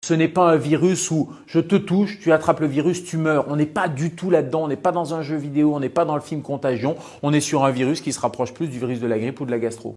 Ce n'est pas un virus où je te touche, tu attrapes le virus, tu meurs. On n'est pas du tout là-dedans, on n'est pas dans un jeu vidéo, on n'est pas dans le film Contagion. On est sur un virus qui se rapproche plus du virus de la grippe ou de la gastro.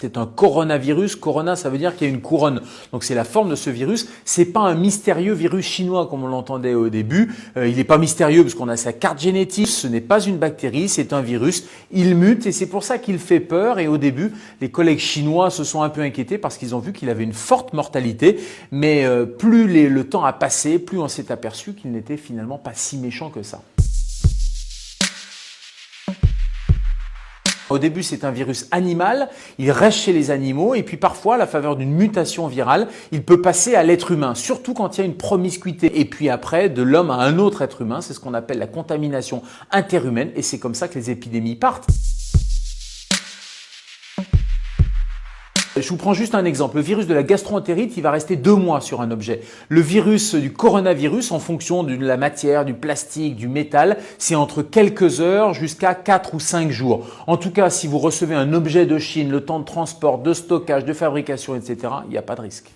C'est un coronavirus. Corona, ça veut dire qu'il y a une couronne. Donc c'est la forme de ce virus. C'est pas un mystérieux virus chinois comme on l'entendait au début. Il n'est pas mystérieux parce qu'on a sa carte génétique. Ce n'est pas une bactérie, c'est un virus. Il mute et c'est pour ça qu'il fait peur. Et au début, les collègues chinois se sont un peu inquiétés parce qu'ils ont vu qu'il avait une forte mortalité. Mais plus le temps a passé, plus on s'est aperçu qu'il n'était finalement pas si méchant que ça. Au début, c'est un virus animal, il reste chez les animaux et puis parfois, à la faveur d'une mutation virale, il peut passer à l'être humain, surtout quand il y a une promiscuité. Et puis après, de l'homme à un autre être humain, c'est ce qu'on appelle la contamination interhumaine et c'est comme ça que les épidémies partent. Je vous prends juste un exemple. Le virus de la gastro-entérite, il va rester 2 mois sur un objet. Le virus du coronavirus, en fonction de la matière, du plastique, du métal, c'est entre quelques heures jusqu'à 4 ou 5 jours. En tout cas, si vous recevez un objet de Chine, le temps de transport, de stockage, de fabrication, etc., il n'y a pas de risque.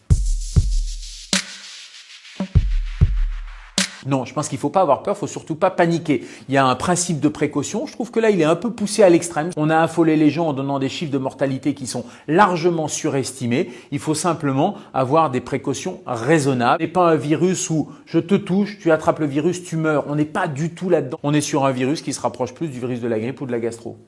Non, je pense qu'il ne faut pas avoir peur, il ne faut surtout pas paniquer. Il y a un principe de précaution. Je trouve que là, il est un peu poussé à l'extrême. On a affolé les gens en donnant des chiffres de mortalité qui sont largement surestimés. Il faut simplement avoir des précautions raisonnables. Ce n'est pas un virus où je te touche, tu attrapes le virus, tu meurs. On n'est pas du tout là-dedans. On est sur un virus qui se rapproche plus du virus de la grippe ou de la gastro.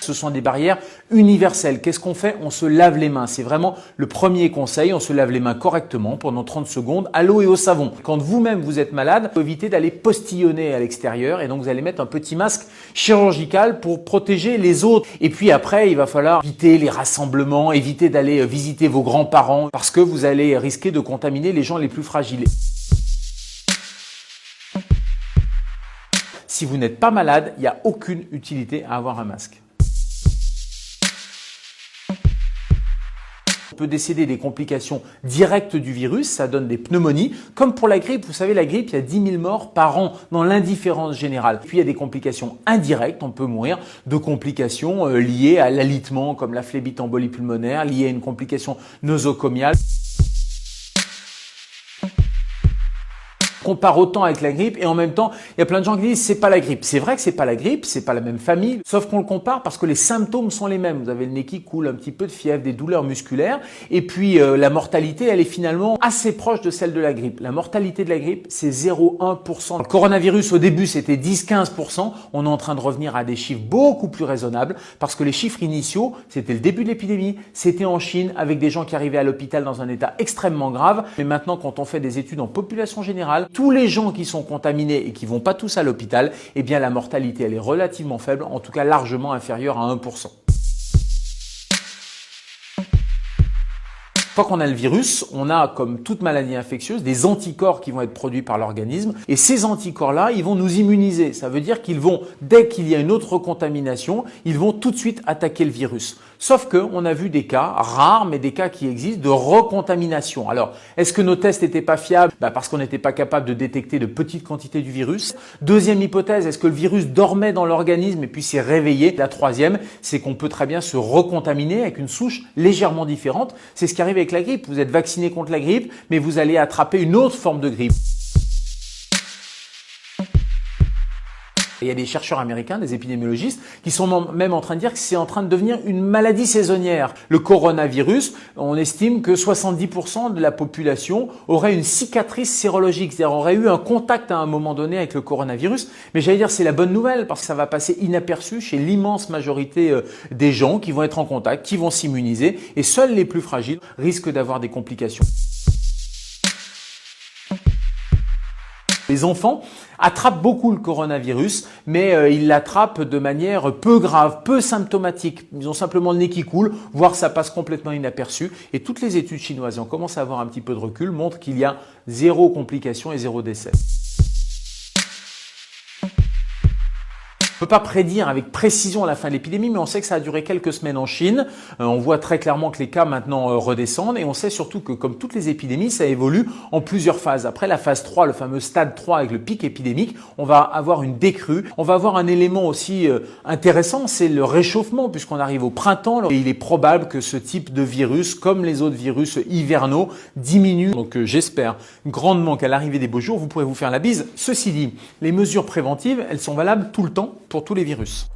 Ce sont des barrières universelles. Qu'est-ce qu'on fait? On se lave les mains. C'est vraiment le premier conseil. On se lave les mains correctement pendant 30 secondes à l'eau et au savon. Quand vous-même vous êtes malade, il faut éviter d'aller postillonner à l'extérieur et donc vous allez mettre un petit masque chirurgical pour protéger les autres. Et puis après, il va falloir éviter les rassemblements, éviter d'aller visiter vos grands-parents parce que vous allez risquer de contaminer les gens les plus fragiles. Si vous n'êtes pas malade, il n'y a aucune utilité à avoir un masque. On peut décéder des complications directes du virus, ça donne des pneumonies. Comme pour la grippe, vous savez, la grippe, il y a 10 000 morts par an dans l'indifférence générale. Puis il y a des complications indirectes, on peut mourir de complications liées à l'alitement comme la phlébite embolie pulmonaire, liées à une complication nosocomiale. Compare autant avec la grippe et en même temps, il y a plein de gens qui disent c'est pas la grippe. C'est vrai que c'est pas la grippe, c'est pas la même famille, sauf qu'on le compare parce que les symptômes sont les mêmes. Vous avez le nez qui coule, un petit peu de fièvre, des douleurs musculaires et puis la mortalité, elle est finalement assez proche de celle de la grippe. La mortalité de la grippe, c'est 0,1%. Le coronavirus au début, c'était 10-15%. On est en train de revenir à des chiffres beaucoup plus raisonnables parce que les chiffres initiaux, c'était le début de l'épidémie, c'était en Chine avec des gens qui arrivaient à l'hôpital dans un état extrêmement grave. Mais maintenant, quand on fait des études en population générale, tous les gens qui sont contaminés et qui vont pas tous à l'hôpital, eh bien la mortalité elle est relativement faible, en tout cas largement inférieure à 1%. Une fois qu'on a le virus, on a, comme toute maladie infectieuse, des anticorps qui vont être produits par l'organisme et ces anticorps-là, ils vont nous immuniser. Ça veut dire qu'ils vont, dès qu'il y a une autre contamination, ils vont tout de suite attaquer le virus. Sauf que on a vu des cas rares, mais des cas qui existent de recontamination. Alors, est-ce que nos tests n'étaient pas fiables? Parce qu'on n'était pas capable de détecter de petites quantités du virus. Deuxième hypothèse, est-ce que le virus dormait dans l'organisme et puis s'est réveillé? La troisième, c'est qu'on peut très bien se recontaminer avec une souche légèrement différente. C'est ce qui arrive avec la grippe. Vous êtes vacciné contre la grippe, mais vous allez attraper une autre forme de grippe. Il y a des chercheurs américains, des épidémiologistes, qui sont même en train de dire que c'est en train de devenir une maladie saisonnière. Le coronavirus, on estime que 70% de la population aurait une cicatrice sérologique, c'est-à-dire aurait eu un contact à un moment donné avec le coronavirus. Mais j'allais dire c'est la bonne nouvelle parce que ça va passer inaperçu chez l'immense majorité des gens qui vont être en contact, qui vont s'immuniser et seuls les plus fragiles risquent d'avoir des complications. Les enfants attrapent beaucoup le coronavirus, mais ils l'attrapent de manière peu grave, peu symptomatique. Ils ont simplement le nez qui coule, voire ça passe complètement inaperçu. Et toutes les études chinoises, et on commence à avoir un petit peu de recul, montrent qu'il y a 0 complication et 0 décès. On ne peut pas prédire avec précision la fin de l'épidémie, mais on sait que ça a duré quelques semaines en Chine. On voit très clairement que les cas maintenant redescendent et on sait surtout que comme toutes les épidémies, ça évolue en plusieurs phases. Après la phase 3, le fameux stade 3 avec le pic épidémique, on va avoir une décrue. On va avoir un élément aussi intéressant, c'est le réchauffement puisqu'on arrive au printemps et il est probable que ce type de virus, comme les autres virus hivernaux, diminue. Donc j'espère grandement qu'à l'arrivée des beaux jours, vous pourrez vous faire la bise. Ceci dit, les mesures préventives, elles sont valables tout le temps pour tous les virus.